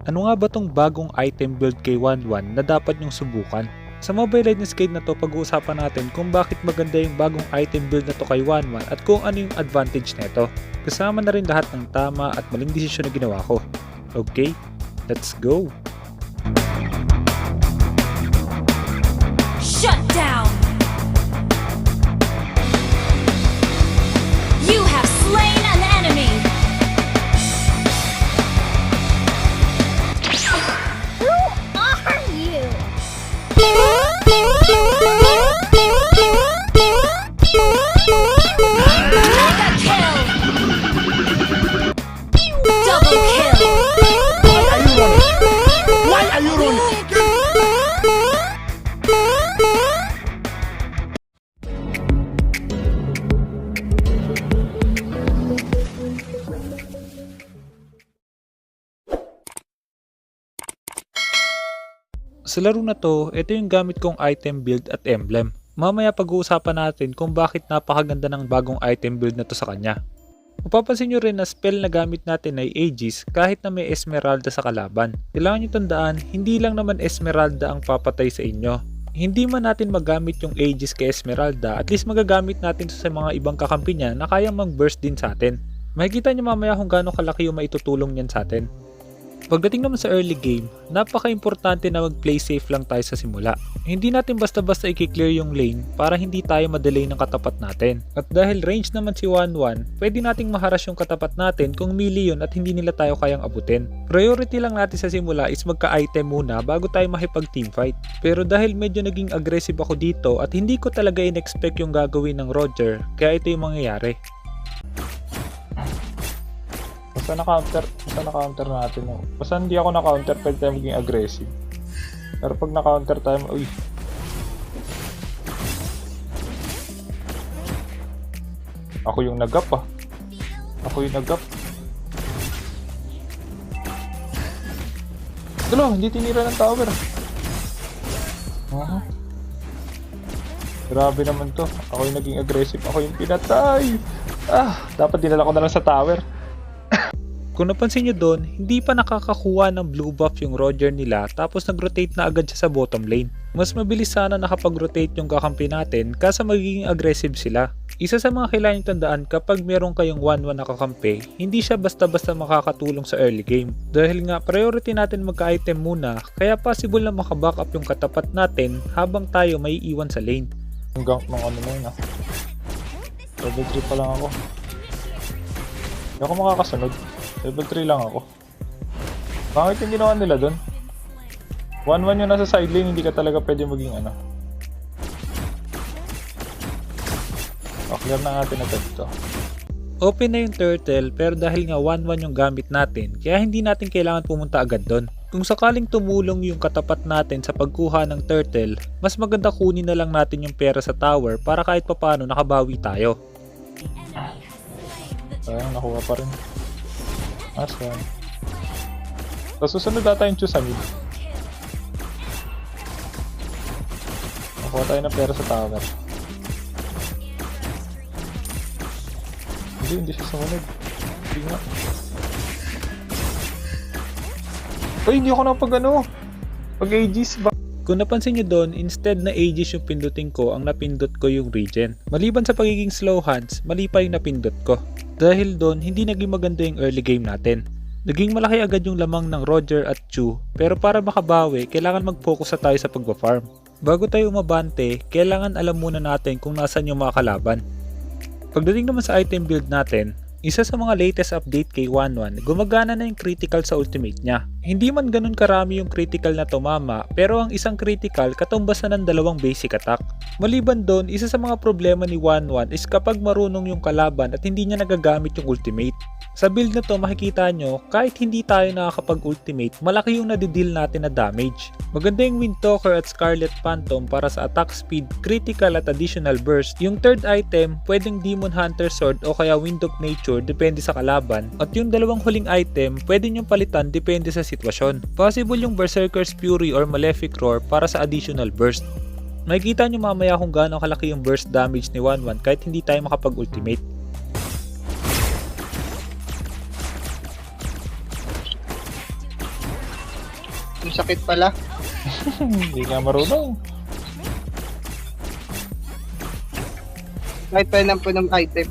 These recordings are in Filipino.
Ano nga ba tong bagong item build kay Wanwan na dapat nyong subukan? Sa Mobile Legends Guide na to, pag-uusapan natin kung bakit maganda yung bagong item build na to kay Wanwan at kung ano yung advantage nito. Kasama na rin lahat ng tama at maling desisyon na ginawa ko. Okay, let's go! Shut down! You have slain an enemy! Who are you? Mega kill! Double kill! Why are you running? Why are you running? Sa laro na to, ito yung gamit kong item build at emblem. Mamaya pag-uusapan natin kung bakit napakaganda ng bagong item build na to sa kanya. Mapapansin nyo rin na spell na gamit natin ay Aegis kahit na may Esmeralda sa kalaban. Kailangan nyo tandaan, hindi lang naman Esmeralda ang papatay sa inyo. Hindi man natin magamit yung Aegis kay Esmeralda, at least magagamit natin sa mga ibang kakampi niya na kayang mag-burst din sa atin. Makikita nyo mamaya kung gaano kalaki yung maitutulong niyan sa atin. Pagdating naman sa early game, napaka-importante na mag-play safe lang tayo sa simula. Hindi natin basta-basta i-clear yung lane para hindi tayo madelay ng katapat natin. At dahil range naman si Wanwan, pwede nating maharas yung katapat natin kung melee yun at hindi nila tayo kayang abutin. Priority lang natin sa simula is magka-item muna bago tayo makipag-teamfight. Pero dahil medyo naging aggressive ako dito at hindi ko talaga in-expect yung gagawin ng Roger, kaya ito yung mangyayari. Basta na-counter natin. Basta hindi ako na-counter, pwede tayo maging aggressive. Pero pag na-counter tayo, uy. Ako yung nag-up ah. Ako yung nag-up. Dalo, hindi tinira ng tower. Grabe naman to. Ako yung naging aggressive. Ako yung pinatay. Dapat dinala ko na lang sa tower. Kung napansin nyo doon, hindi pa nakakakuha ng blue buff yung Roger nila tapos nag-rotate na agad siya sa bottom lane. Mas mabilis sana nakapag-rotate yung kakampi natin kasi magiging aggressive sila. Isa sa mga kailangan nyo tandaan kapag meron kayong 1-1 na kakampi, hindi siya basta-basta makakatulong sa early game. Dahil nga priority natin magka-item muna, kaya possible na makaback up yung katapat natin habang tayo may iwan sa lane. Ang gank ng ano na yun ah. Level 3 pa lang ako. Hindi ako makakasunod. Level 3 lang ako. Bakit yung ginawa nila dun? 1-1 yung nasa side lane, hindi ka talaga pwede maging ano. Clear na natin agad ito. Open na yung turtle pero dahil nga 1-1 yung gamit natin, kaya hindi natin kailangan pumunta agad doon. Kung sakaling tumulong yung katapat natin sa pagkuha ng turtle, mas maganda kunin na lang natin yung pera sa tower para kahit papano nakabawi tayo. Sayang, nakuha pa rin. Asan? So, susunod data yung choose sa mid. Nakuha tayo ng pera sa tower. Hindi siya sumunod. Hindi nga. Ay, hindi ako pag Aegis ba? Kung napansin nyo doon, instead na Aegis yung pindutin ko, ang napindot ko yung regen. Maliban sa pagiging slow hands, mali pa yung napindot ko. Dahil doon, hindi naging maganda yung early game natin. Naging malaki agad yung lamang ng Roger at Chu, pero para makabawi, kailangan mag-focus na tayo sa pagpa-farm. Bago tayo umabante, kailangan alam muna natin kung nasan yung mga kalaban. Pagdating naman sa item build natin, isa sa mga latest update kay Wanwan, gumagana na yung critical sa ultimate niya. Hindi man ganun karami yung critical na tumama, pero ang isang critical katumbas na ng 2 basic attack. Maliban doon, isa sa mga problema ni Wanwan is kapag marunong yung kalaban at hindi niya nagagamit yung ultimate. Sa build na to makikita nyo, kahit hindi tayo nakakapag-ultimate, malaki yung nadideal natin na damage. Maganda yung Windtalker at Scarlet Phantom para sa attack speed, critical at additional burst. Yung third item, pwedeng Demon Hunter Sword o kaya Wind of Nature depende sa kalaban. At yung 2 huling item, pwede nyong palitan depende sa sitwasyon. Possible yung Berserker's Fury or Malefic Roar para sa additional burst. Makikita nyo mamaya kung gaano kalaki yung burst damage ni Wanwan kahit hindi tayo makapag-ultimate. Yung sakit pala. Hindi nga marunong. Kahit pa lang po ng item.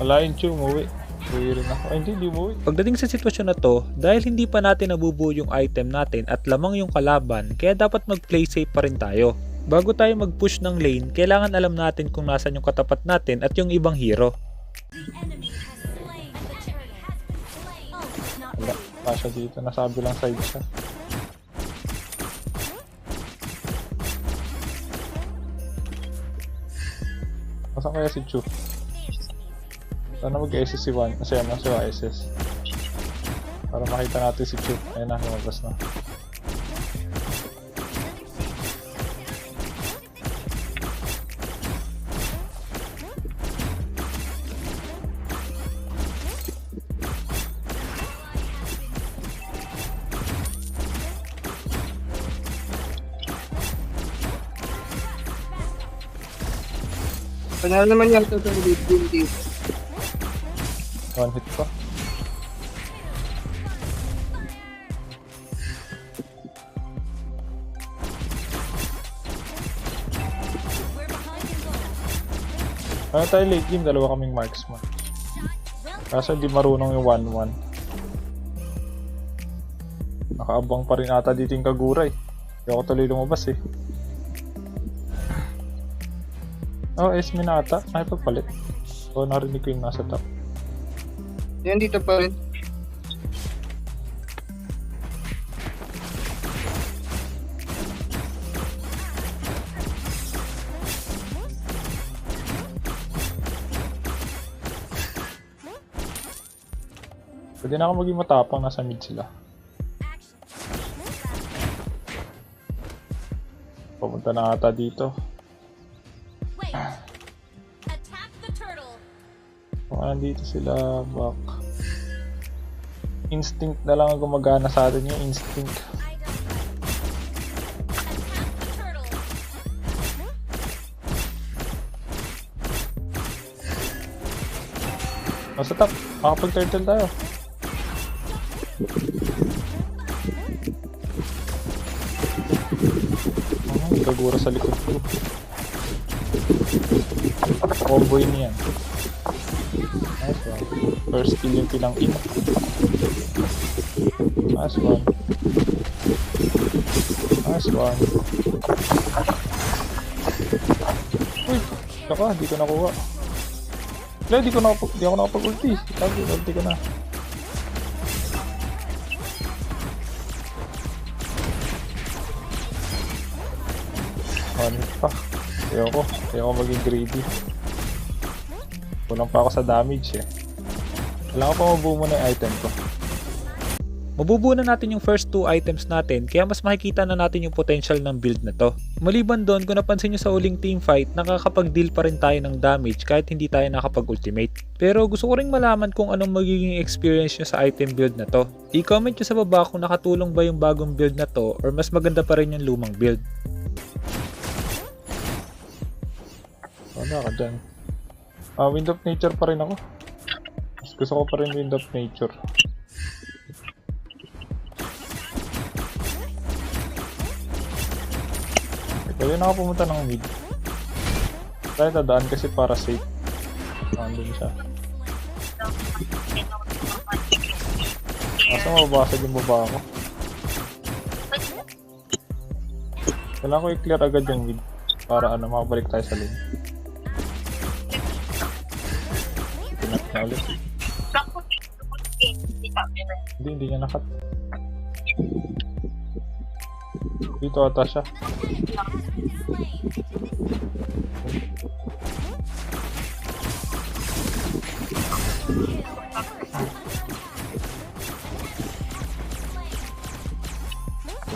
Wala yun, Chu, umuwi. Uwi rin ako. Ay, hindi umuwi. Pagdating sa sitwasyon na to, dahil hindi pa natin nabubuo yung item natin at lamang yung kalaban, kaya dapat mag-play safe pa rin tayo. Bago tayo mag-push ng lane, kailangan alam natin kung nasan yung katapat natin at yung ibang hero. Wala. Kasha dito. Nasabi lang side siya. Nasaan kaya si Chu? Sana mag-SS si Juan kasi ano si SS. Para makita natin si Chu. Ayun na, lumabas na. Panalo naman yung total lead dito. One hit pa. Kaya tayo late game, dalawa kaming marksman. Kaso hindi marunong yung 1-1. Nakaabang pa rin ata dito yung Kaguray. Hindi ako tuloy lumabas eh. Oh, Esme na ata. Ay, pagpalit. So, narinig ko yung nasa top. Yan dito pa rin. Pwede na ako maging matapang, nasa mid sila. Pumunta na ata dito. Attack the turtle. Kung nandito sila, back. Instinct na lang ang gumagana sa atin, yung instinct. Attack the turtle. Nasa top, makapag-turtle tayo. Kagura sa likod ko. Comboy niyan. Nice one. First kill yung pinang-in. Nice one. Nice one. Uy! Saka, di ko nakuha. Wala, di ako nakapag-ulti. Sabi, ulti ko na. One hit pa. Ayoko maging greedy. Kulang pa ako sa damage eh. Kailangan ko pa mabuo muna yung item ko. Mabubuo na natin yung first 2 items natin kaya mas makikita na natin yung potential ng build na to. Maliban doon, kung napansin nyo sa uling teamfight, nakakapag-deal pa rin tayo ng damage kahit hindi tayo nakapag-ultimate. Pero gusto ko ring malaman kung anong magiging experience nyo sa item build na to. I-comment nyo sa baba kung nakatulong ba yung bagong build na to or mas maganda pa rin yung lumang build. Wala ka dyan. Wind of Nature pa rin ako. Mas gusto ko pa rin Wind of Nature. Pwede na ako pumunta ng mid. Tayo dadaan kasi para safe. Nandun siya. Kaso mababasag yung baba ako. Kailangan ko i-clear agad yung mid. Para makabalik tayo sa lane. Pinat na ulit. Hindi niya nakat. Dito ata siya.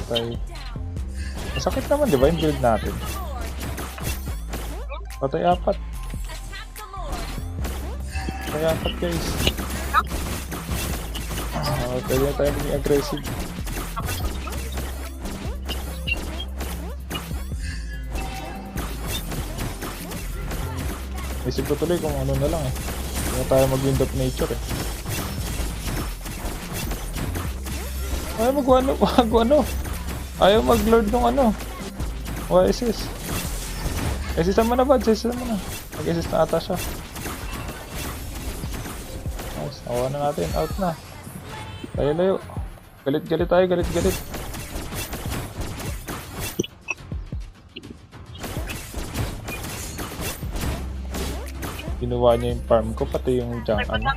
Patay. Masakit naman, di ba yung build natin? Patay 4. Patay 4 guys. Pwede na tayo maging aggressive. Isip ko tuloy kung ano na lang eh. Hindi na tayo mag-wind of nature eh. Ayaw mag-ano. Ayaw mag-lord ng ano. Why is this? Assist mo na ba? Assist mo na. Mag-assist na ata siya. Nice. Nakuha na natin. Out na. Layo. Galit tayo. Galit. Ginawa niya yung farm ko. Pati yung junk ano.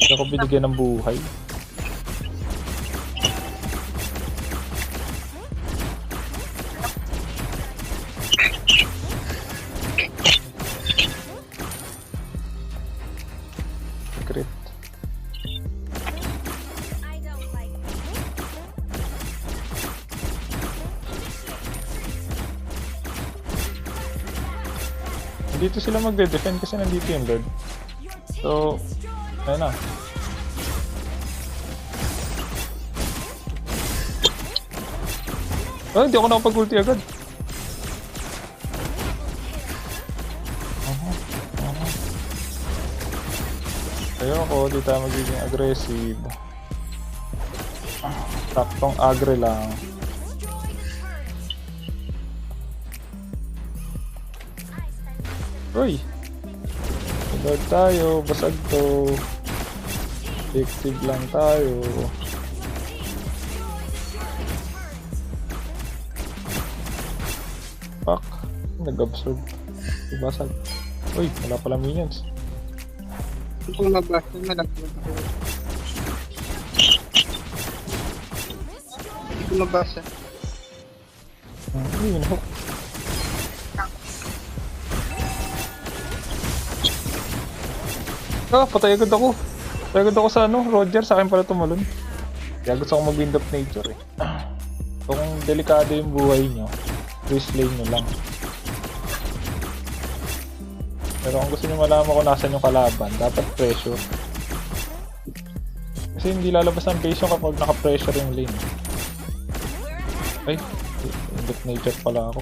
Hindi ako binigyan ng buhay. Crit. I don't like Dito sila magde-defend kasi nandito yung Lord. So, ayun na. Oh, hindi ako nakapag-ulti agad. Ayoko, di tayo magiging aggressive. Taktong agre lang. Uy! Sunod tayo, basag to. Effective lang tayo. Fuck. Nag-absorb. Basag. Uy, wala pala minions. Kung mabasa, malaglag ako. Hindi ko mabasa. Uy, nahook. Patay agad ako. Patay agad ako sa ano, Roger. Sa akin pala tumalon. Kaya gusto kong mag-wind of nature eh. So kung delikado yung buhay nyo, please lane nyo lang. Pero kung gusto nyo malaman kung nasan yung kalaban, dapat pressure. Kasi hindi lalabas ng base yung kapag naka-pressure yung lane. Ay, wind of nature pala ako.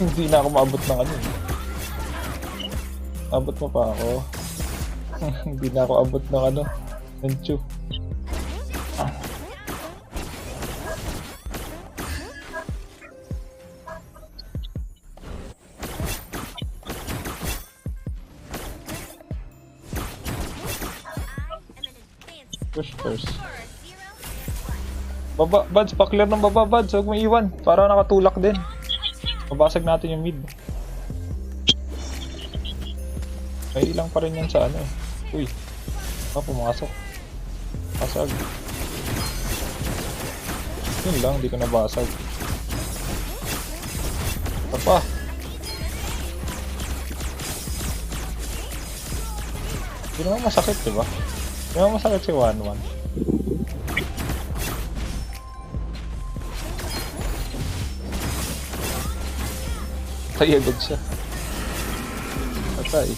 Hindi na ako maabot ng ano. Abot mo pa ako. Hindi na ako abot ng ano. Ng chew. Push first. Baba, Buds, pa-clear ng baba, Buds. Huwag mo iwan. Para nakatulak din. Mabasag natin yung mid. Ay ilang pa rin yan sa ano eh. Uy. Pumasok. Basag. Yun lang, hindi ko nabasag. Ito pa. Hindi naman masakit, diba? Hindi naman masakit si Wanwan. Patay agad siya. Patay.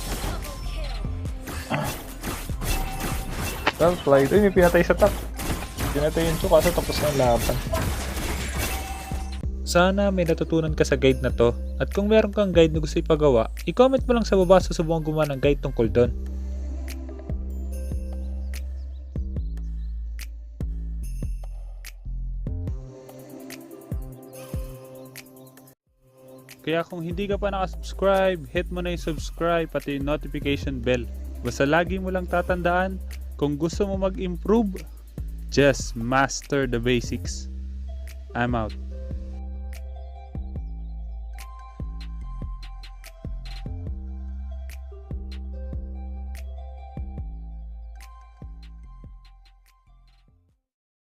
Top flight. Uy, may pinatay sa top. Pinatay yung Chu kaso tapos na yung laban. Sana may natutunan ka sa guide na to, at kung meron kang guide na gusto ipagawa, i-comment mo lang sa baba, susubukan gumawa ng guide tungkol doon. Kaya kung hindi ka pa nakasubscribe, hit mo na yung subscribe pati yung notification bell. Basta lagi mo lang tatandaan, kung gusto mo mag-improve, just master the basics. I'm out.